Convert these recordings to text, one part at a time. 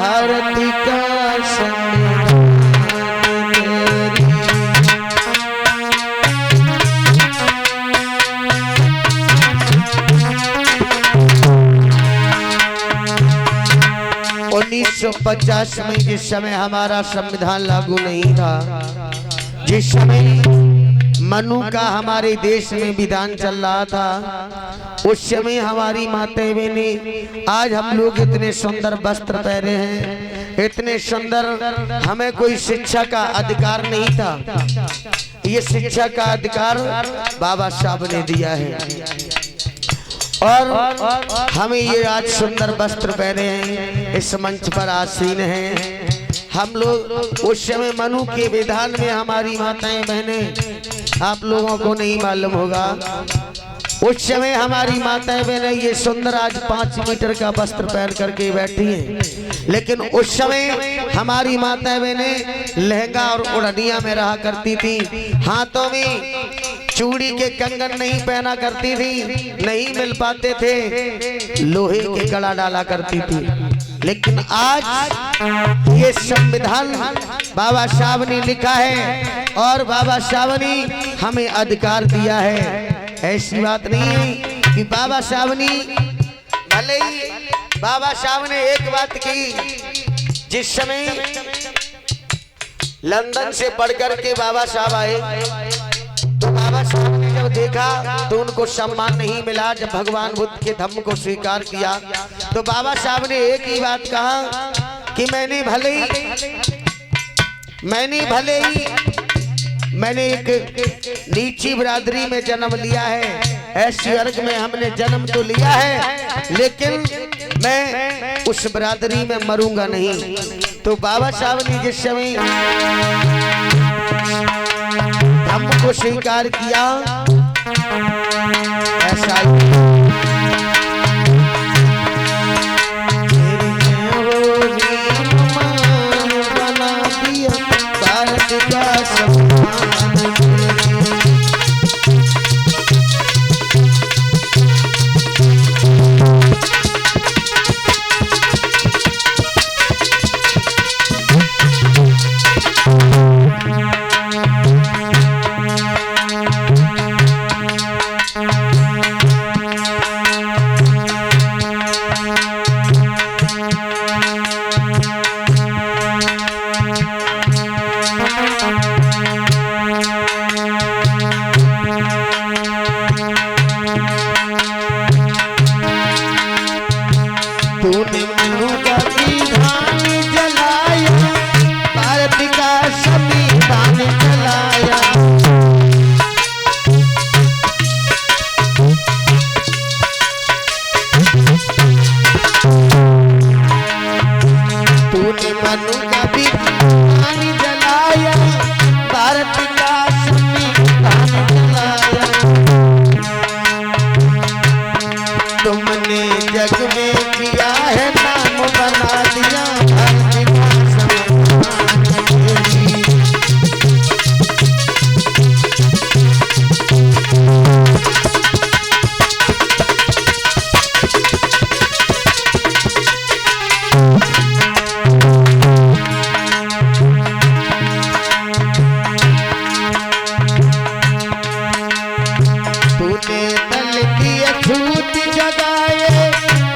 भारत का संविधान तेरी। 1950 में जिस समय हमारा संविधान लागू नहीं था, जिस समय मनु का हमारे देश में विधान चल रहा था, उस समय हमारी माताएं बहनें, आज हम लोग इतने सुंदर वस्त्र पहने हैं, इतने सुंदर, हमें कोई शिक्षा का अधिकार नहीं था। ये शिक्षा का अधिकार बाबा साहब ने दिया है और हमें ये आज सुंदर वस्त्र पहने हैं, इस मंच पर आसीन हैं। हम लोग उस समय मनु के विधान में हमारी माताएं बहनें, आप लोगों को नहीं मालूम होगा, उस समय हमारी माताएं बहनें ये सुंदर आज 5 मीटर का वस्त्र पहन करके बैठी हैं, लेकिन उस समय हमारी माताएं बहनें लहंगा और ओढ़निया में रहा करती थी, हाथों में चूड़ी के कंगन नहीं पहना करती थी, नहीं मिल पाते थे, लोहे के कड़ा डाला करती थी। लेकिन आज ये संविधान बाबा साहब ने लिखा है और बाबा साहब ने हमें अधिकार दिया है। ऐसी बात नहीं है कि बाबा साहब ने, भले ही बाबा साहब ने एक बात की, जिस समय लंदन से पढ़ कर के बाबा साहब आए तो बाबा साहब ने जब देखा तो उनको सम्मान नहीं मिला। जब भगवान बुद्ध के धम्म को स्वीकार किया तो बाबा साहब ने एक ही बात कहा कि मैंने एक नीची बिरादरी में जन्म लिया है, ऐसे वर्ग में हमने जन्म तो लिया है, लेकिन मैं उस बिरादरी में मरूंगा नहीं। तो बाबा साहब ने जिस समय हमको स्वीकार किया, ऐसा बना दिया भारत का सम्मान। तूने मनु का विधान जलाया, भारत का संविधान जलाया। तूने मनु का विधान जलाया, भारत का संविधान जलाया। तुमने जग में किया है नाम बना दिया भारत का संविधान। तूने दलित अछूत जगाए,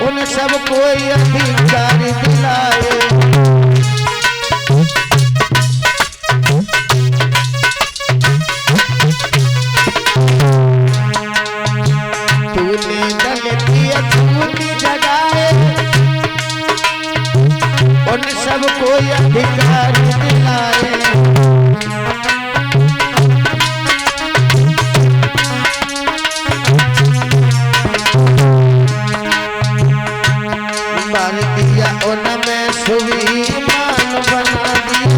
उन सबको अधिकार दिलाए। तूने दलित अछूत जगाए, उन सबको अधिकार दिलाए। दिया उनमें स्वाभिमान बना दिया।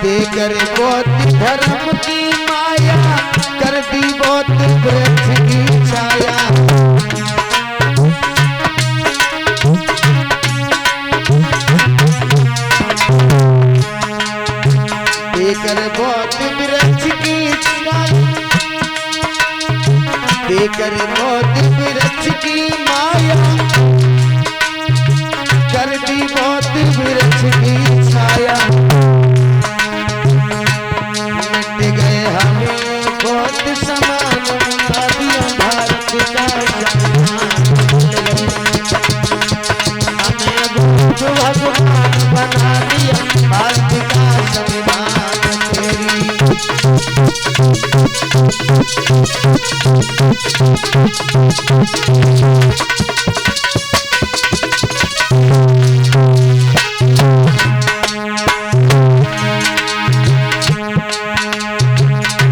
देकर बहुत धर्म की माया कर दी बहुत वृक्ष की छाया। देकर बहुत वृक्ष की छाया, देकर बहुत वृक्ष की माया कर दी बहुत वृक्ष की छाया। बहुत समान बना दिया भारत का हमें भगवान बना दिया भारत का संविधान तेरी।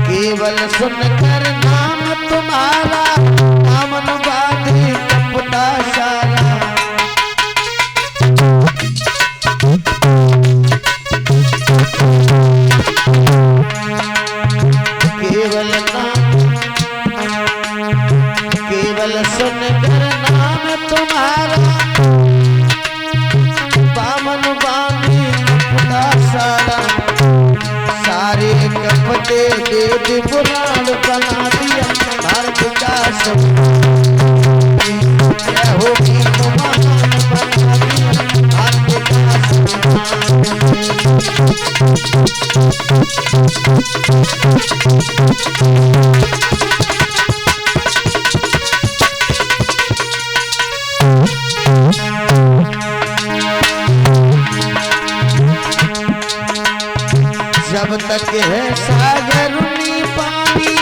केवल सुनकर नाम तुम्हारा दामन बांधे कपटा सारा। केवल सुनकर नाम तुम्हारा दामन बांधे कपटा सारा। सारे कपटे वेद पुराण बना दिया भारत का संविधान होगी तो महान बना दिया भारत का जब तक है सागर में पानी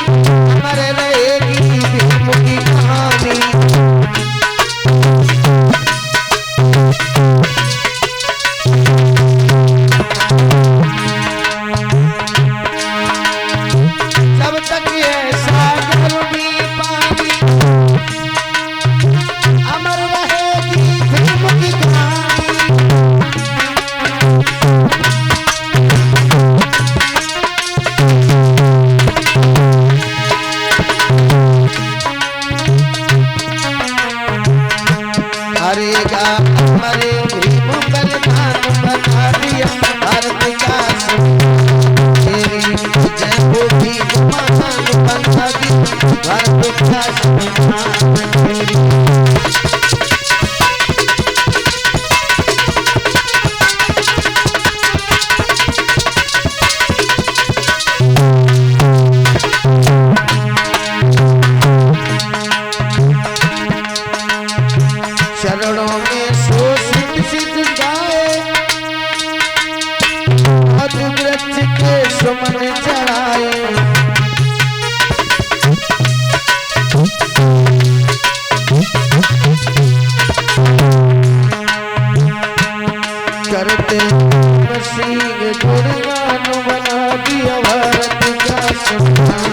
अमर रहेगी भीम की कहानी। जब तक है सागर में पानी अमर रहेगी भीम की कहानी। हरेगा हमारे भीम बलिदान बना दिया भारत का तेरी जय हो भीम महान बना दिया भारत का संविधान तेरी। चरणों में शोषित सिद्ध गाए वृक्ष के सुमन चढ़ाए। करते सिंह गुणगान बना दिया भारत का संविधान।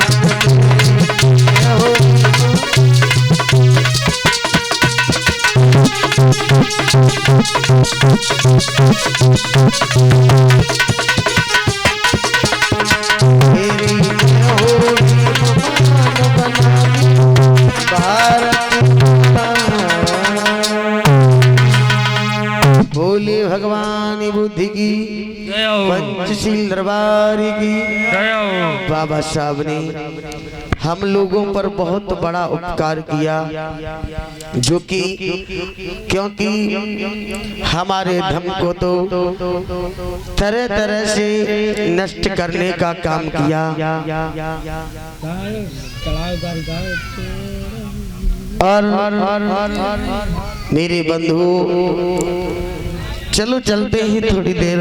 बोले भगवान बुद्धि की पंचशील दरबार की। बाबा साहब ने हम लोगों पर बहुत बड़ा उपकार किया, जो कि क्योंकि हमारे धर्म को तो तरह तरह से नष्ट करने का काम किया। और मेरे बंधु चलो चलते ही थोड़ी देर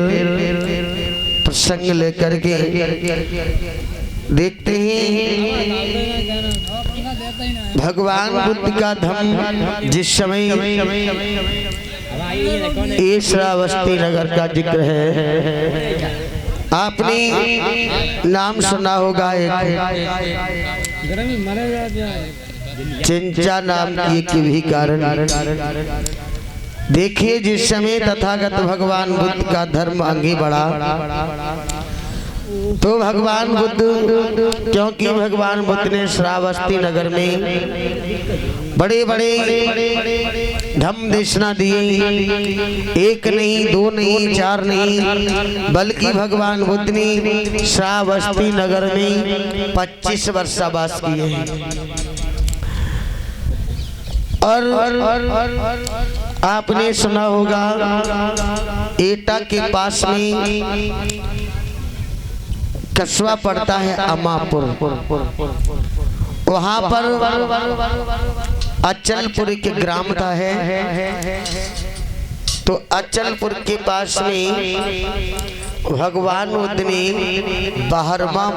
प्रसंग लेकर के देखते हैं भगवान बुद्ध का धम्म जिस समय ये श्रावस्ती नगर का जिक्र है। आपने नाम सुना होगा चिंचा नाम की भी कारण। देखिए जिस समय तथागत भगवान बुद्ध का धर्म आगे बढ़ा तो भगवान बुद्ध, क्योंकि भगवान बुद्ध ने श्रावस्ती नगर में बड़े बड़े धम्म देशना दिए, एक नहीं दो नहीं चार नहीं, बल्कि भगवान बुद्ध ने श्रावस्ती नगर में 25 वर्ष वास किए हैं। और आपने सुना होगा एटा के पास में कस्बा पड़ता है अमापुर, वहाँ पर अचलपुर के ग्राम था है। तो अचलपुर के पास में भगवान बुद्ध ने 12वां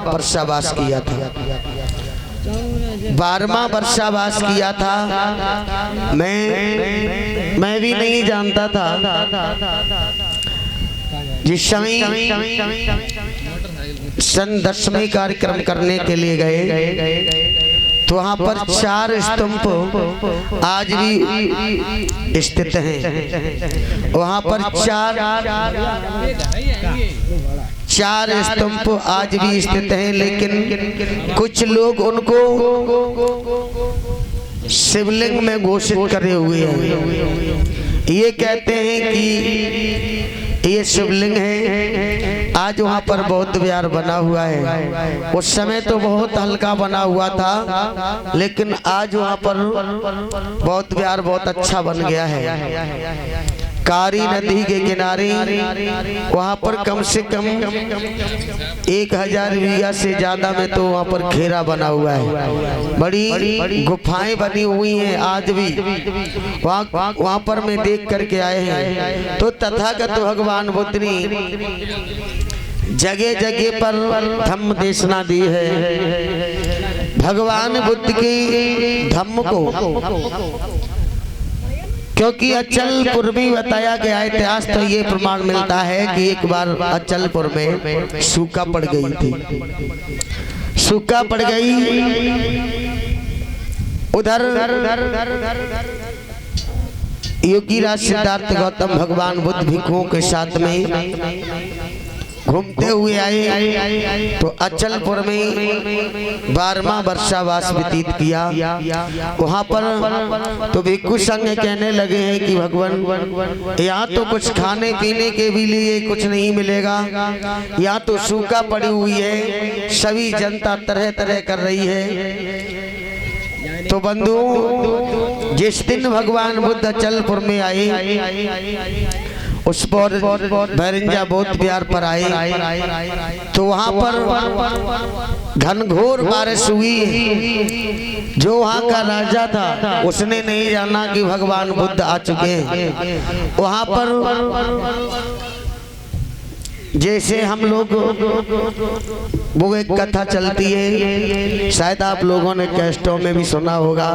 वर्षावास किया था। 12वां वर्षावास किया था। मैं भी नहीं जानता था। जिस समय सन 10वें कार्यक्रम करने के लिए गए तो वहाँ पर 4 स्तंभ आज भी स्थित हैं। वहाँ पर 4 स्तंभ आज भी स्थित हैं, लेकिन कुछ लोग उनको शिवलिंग में घोषित करे हुए हैं। ये कहते हैं कि ये शिवलिंग है। आज वहाँ पर बौद्ध विहार बना हुआ है। उस समय तो बहुत हल्का बना हुआ था, लेकिन आज वहाँ पर बौद्ध विहार बहुत अच्छा बन गया है। कारी नदी के किनारे वहाँ पर कम से कम 1000 बीघा से ज्यादा में तो वहाँ पर घेरा बना हुआ है। बड़ी गुफाएं बनी हुई हैं आज भी। वहाँ पर मैं देख करके आए हैं। तो तथागत भगवान बुद्ध ने जगह जगह पर धम्म देशना दी है। भगवान बुद्ध के धम्म को, क्योंकि अचलपुर में बताया गया इतिहास तो ये प्रमाण मिलता है कि एक बार अचलपुर में सूखा पड़ गई थी। सूखा पड़ गई उधर योगीराज सिद्धार्थ गौतम भगवान बुद्ध भिक्षुओं के साथ में घूमते हुए आए तो अचलपुर में 12वां वर्षावास व्यतीत किया। वहाँ पर तो भिक्षु संघ कहने लगे हैं कि भगवान यहाँ तो कुछ खाने पीने के भी लिए कुछ नहीं मिलेगा, यहाँ तो सूखा पड़ी हुई है, सभी जनता तरह तरह कर रही है। तो बंधु, जिस दिन भगवान बुद्ध अचलपुर में आए उस पर भैरंजा बौद्ध विहार पर आए तो वहाँ पर घनघोर बारिश हुई। जो वहाँ का राजा था उसने नहीं जाना कि भगवान बुद्ध आ चुके हैं। वहाँ पर जैसे हम लोग वो एक कथा चलती है, शायद आप लोगों ने कैस्टों में भी सुना होगा,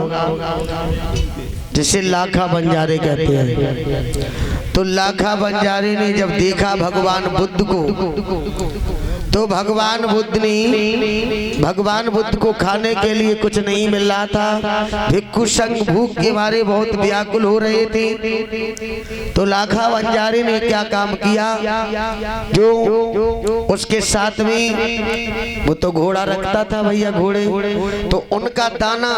जिसे लाखा बंजारे कहते हैं। तो लाखा बंजारे ने जब देखा भगवान बुद्ध को तो भगवान बुद्ध को खाने के लिए कुछ नहीं मिल रहा था। भिक्षु संघ भूख के मारे बहुत व्याकुल हो रहे थे। तो लाखा बंजारे ने क्या काम किया, जो उसके साथ में वो तो घोड़ा रखता था भैया, घोड़े, तो उनका दाना